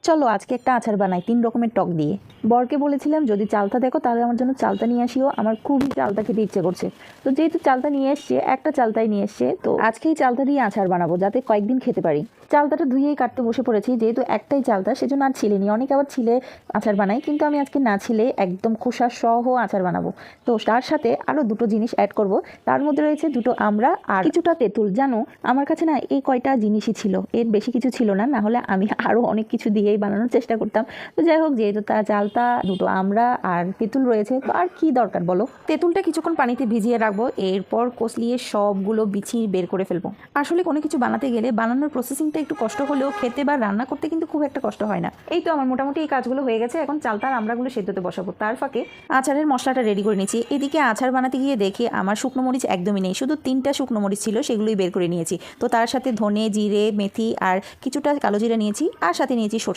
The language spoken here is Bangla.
চলো আজকে একটা আচার বানাই 3 রকমের টক দিয়ে। বরকে বলেছিলাম যদি চালতা দেখো তাহলে আমার জন্য চালতা নিয়ে আসিও, আমার খুবই চালতা খেতে ইচ্ছে করছে। তো যেহেতু চালতা নিয়ে এসছে, একটা চালতাই নিয়ে এসছে, তো আজকেই চালতা দিয়ে আচার বানাবো যাতে কয়েকদিন খেতে পারি। চালতাটা ধুয়েই কাটতে বসে পড়েছি, যেহেতু একটাই চালতা সেজন্য আর ছিলে নি। অনেকে আবার ছিলে আচার বানাই, কিন্তু আমি আজকে না ছিলে একদম খোসা সহ আচার বানাবো। তো তার সাথে আরও দুটো জিনিস অ্যাড করব। তার মধ্যে রয়েছে দুটো আমড়া আর কিছুটা তেঁতুল। জানো আমার কাছে না এই কয়টা জিনিসই ছিল, এর বেশি কিছু ছিল না, না হলে আমি আরও অনেক কিছু দিয়েই বানানোর চেষ্টা করতাম। তো যাই হোক, যেহেতু তা চালতা, দুটো আমড়া আর তেঁতুল রয়েছে, তো আর কি দরকার বলো। তেঁতুলটা কিছুক্ষণ পানিতে ভিজিয়ে রাখবো, এরপর কষলিয়ে সবগুলো বিচি বের করে ফেলবো। আসলে কোনো কিছু বানাতে গেলে বানানোর প্রসেসিংটা একটু কষ্ট হলেও খেতে বা রান্না করতে কিন্তু খুব একটা কষ্ট হয় না। এই তো আমার মোটামুটি এই কাজগুলো হয়ে গেছে, এখন চালতা আর আমড়াগুলো সেদ্ধতে বসাবো। তার ফাঁকে আচারের মশলাটা রেডি করে নিয়েছি। এদিকে আচার বানাতে গিয়ে দেখি আমার শুকনো মরিচ একদমই নেই, শুধু 3টা শুকনো মরিচ ছিল, সেগুলোই বের করে নিয়েছি। তো তার সাথে ধনে, জিরে, মেথি আর কিছুটা কালো জিরা নিয়েছি, আর সাথে নিয়েছি